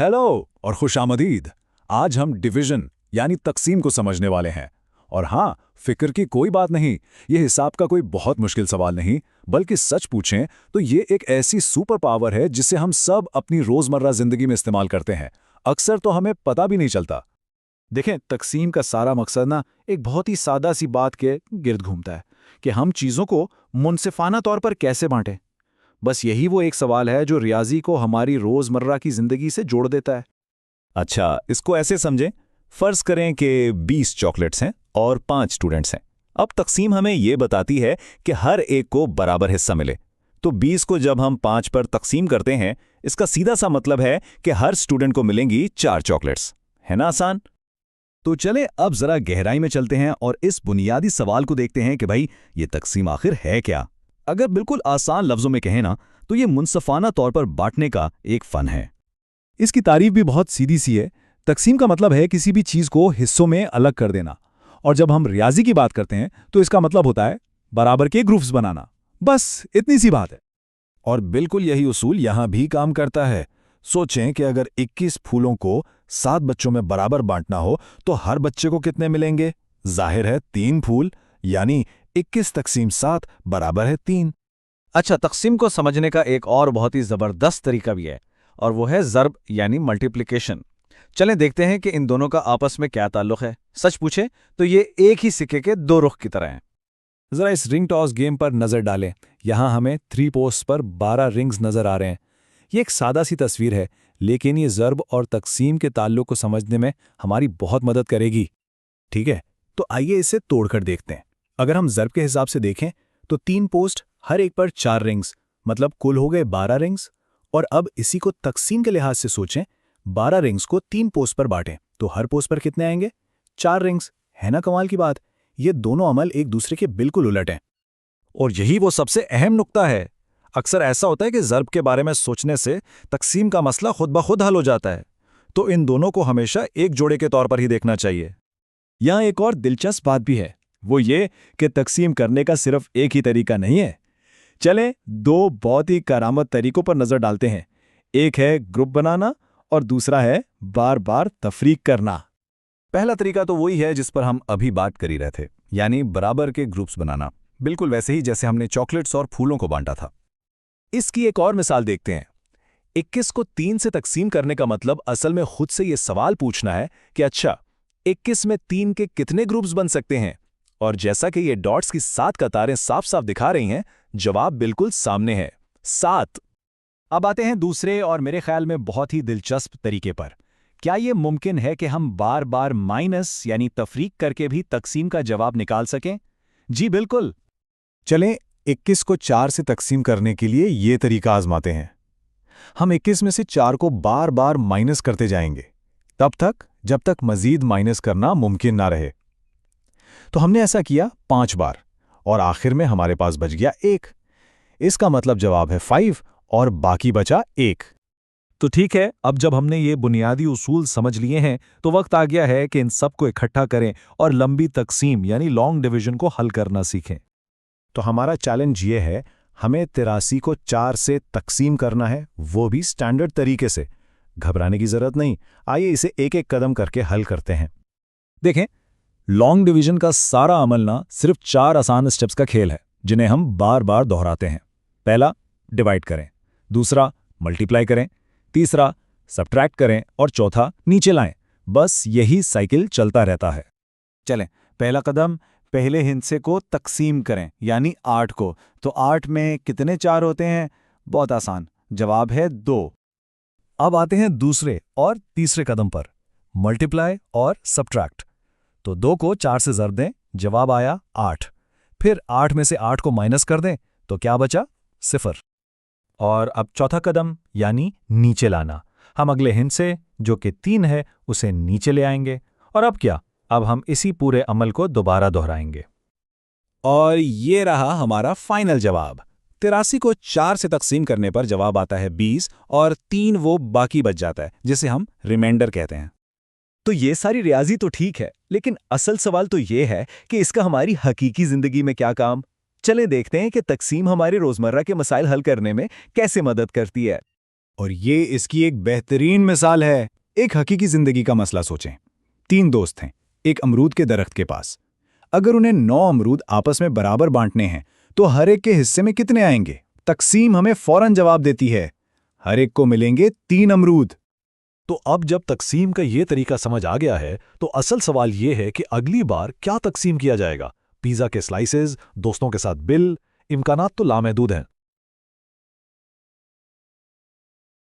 Hello और खुशामदीद। आज हम डिवीजन यानी तकसीम को समझने वाले हैं। और हाँ, फिक्र की कोई बात नहीं, ये हिसाब का कोई बहुत मुश्किल सवाल नहीं, बल्कि सच पूछें तो ये एक ऐसी सुपर पावर है जिसे हम सब अपनी रोजमर्रा जिंदगी में इस्तेमाल करते हैं। अक्सर तो हमें पता भी नहीं चलता। देखें, तकसीम का सारा मकसद ना एक बहुत ही सादा सी बात के गिर्द घूमता है कि हम चीज़ों को मुनसिफाना तौर पर कैसे बांटें। बस यही वो एक सवाल है जो रियाजी को हमारी रोज़मर्रा की ज़िंदगी से जोड़ देता है। अच्छा, इसको ऐसे समझें। फर्ज करें कि 20 चॉकलेट्स हैं और 5 स्टूडेंट्स हैं। अब तकसीम हमें ये बताती है कि हर एक को बराबर हिस्सा मिले। तो 20 को जब हम 5 पर तकसीम करते हैं, इसका सीधा सा मतलब है कि हर स्टूडेंट को मिलेंगी 4 चॉकलेट्स। है ना आसान? तो चले अब जरा गहराई में चलते हैं और इस बुनियादी सवाल को देखते हैं कि भाई ये तकसीम आखिर है क्या। अगर बिल्कुल आसान लफ्जों में कहें ना तो ये मुनसफाना तौर पर बांटने का एक फन है। इसकी तारीफ भी बहुत सीधी सी है। तकसीम का मतलब है किसी भी चीज को हिस्सों में अलग कर देना। और जब हम रियाजी की बात करते हैं तो इसका मतलब होता है बराबर के ग्रुप्स बनाना। बस इतनी सी बात है। और बिल्कुल यही उसूल यहां भी काम करता है। सोचें कि अगर 21 फूलों को 7 बच्चों में बराबर बांटना हो तो हर बच्चे को कितने मिलेंगे? जाहिर है 3 फूल, यानी 21 तकसीम 7 बराबर है 3। अच्छा, तकसीम को समझने का एक और बहुत ही ज़बरदस्त तरीका भी है, और वो है ज़र्ब यानी मल्टीप्लिकेशन। चलें देखते हैं कि इन दोनों का आपस में क्या ताल्लुक है। सच पूछे तो ये एक ही सिक्के के दो रुख की तरह हैं। जरा इस रिंग टॉस गेम पर नजर डालें। यहां हमें 3 पोस्ट पर 12 रिंग्स नजर आ रहे हैं। ये एक सादा सी तस्वीर है, लेकिन ये ज़र्ब और तकसीम के ताल्लुक को समझने में हमारी बहुत मदद करेगी। ठीक है, तो आइए इसे तोड़कर देखते हैं। अगर हम ज़र्ब के हिसाब से देखें तो 3 पोस्ट, हर एक पर 4 रिंग्स, मतलब कुल हो गए 12 रिंग्स। और अब इसी को तकसीम के लिहाज से सोचें। 12 रिंग्स को 3 पोस्ट पर बांटें तो हर पोस्ट पर कितने आएंगे? 4 रिंग्स। है ना कमाल की बात? ये दोनों अमल एक दूसरे के बिल्कुल उलट हैं। और यही वो सबसे अहम नुक्ता है। अक्सर ऐसा होता है कि ज़र्ब के बारे में सोचने से तकसीम का मसला खुद ब खुद हल हो जाता है। तो इन दोनों को हमेशा एक जोड़े के तौर पर ही देखना चाहिए। यहाँ एक और दिलचस्प बात भी है, वो ये कि तकसीम करने का सिर्फ एक ही तरीका नहीं है। चलें 2 बहुत ही करामत तरीकों पर नजर डालते हैं। एक है ग्रुप बनाना और दूसरा है बार बार तफरीक करना। पहला तरीका तो वही है जिस पर हम अभी बात कर ही रहे थे, यानी बराबर के ग्रुप्स बनाना, बिल्कुल वैसे ही जैसे हमने चॉकलेट्स और फूलों को बांटा था। इसकी एक और मिसाल देखते हैं। 21 को 3 से तकसीम करने का मतलब असल में खुद से यह सवाल पूछना है कि अच्छा, 21 में 3 के कितने ग्रुप्स बन सकते हैं? और जैसा कि ये डॉट्स की 7 कतारें साफ साफ दिखा रही हैं, जवाब बिल्कुल सामने है, 7। अब आते हैं दूसरे और मेरे ख्याल में बहुत ही दिलचस्प तरीके पर। क्या यह मुमकिन है कि हम बार बार माइनस यानी तफरीक करके भी तकसीम का जवाब निकाल सकें? जी बिल्कुल। चलें 21 को 4 से तकसीम करने के लिए ये तरीका आजमाते हैं। हम 21 में से 4 को बार बार माइनस करते जाएंगे, तब तक जब तक मजीद माइनस करना मुमकिन ना रहे। तो हमने ऐसा किया 5 बार और आखिर में हमारे पास बच गया 1। इसका मतलब जवाब है 5 और बाकी बचा 1। तो ठीक है, अब जब हमने ये बुनियादी उसूल समझ लिए हैं तो वक्त आ गया है कि इन सब को इकट्ठा करें और लंबी तकसीम यानी लॉन्ग डिवीजन को हल करना सीखें। तो हमारा चैलेंज ये है, हमें 83 को 4 से तकसीम करना है, वो भी स्टैंडर्ड तरीके से। घबराने की जरूरत नहीं, आइए इसे एक एक कदम करके हल करते हैं। देखें, लॉन्ग डिवीजन का सारा अमल ना सिर्फ 4 आसान स्टेप्स का खेल है जिन्हें हम बार बार दोहराते हैं। पहला, डिवाइड करें। दूसरा, मल्टीप्लाई करें। तीसरा, सब्ट्रैक्ट करें। और चौथा, नीचे लाएं। बस यही साइकिल चलता रहता है। चलें, पहला कदम, पहले हिस्से को तकसीम करें, यानी 8 को। तो 8 में कितने 4 होते हैं? बहुत आसान, जवाब है 2। अब आते हैं दूसरे और तीसरे कदम पर, मल्टीप्लाई और सब्ट्रैक्ट। तो 2 को 4 से ज़र्ब दें, जवाब आया 8। फिर 8 में से 8 को माइनस कर दें तो क्या बचा? 0। और अब चौथा कदम यानी नीचे लाना। हम अगले हिस्से जो कि 3 है उसे नीचे ले आएंगे। और अब क्या? अब हम इसी पूरे अमल को दोबारा दोहराएंगे। और ये रहा हमारा फाइनल जवाब। 83 को 4 से तकसीम करने पर जवाब आता है 20 और 3 वो बाकी बच जाता है, जिसे हम रिमाइंडर कहते हैं। तो ये सारी रियाजी तो ठीक है, लेकिन असल सवाल तो ये है कि इसका हमारी हकीकी जिंदगी में क्या काम? चलें देखते हैं कि तकसीम हमारे रोजमर्रा के मसाइल हल करने में कैसे मदद करती है। और ये इसकी एक बेहतरीन मिसाल है। एक हकीकी जिंदगी का मसला सोचें। 3 दोस्त हैं, एक अमरूद के दरख्त के पास। अगर उन्हें 9 अमरूद आपस में बराबर बांटने हैं तो हर एक के हिस्से में कितने आएंगे? तकसीम हमें फौरन जवाब देती है, हर एक को मिलेंगे 3 अमरूद। तो अब जब तकसीम का ये तरीका समझ आ गया है तो असल सवाल ये है कि अगली बार क्या तकसीम किया जाएगा? पिज़्ज़ा के स्लाइसेस, दोस्तों के साथ बिल, इम्कानात तो लामहदूद हैं।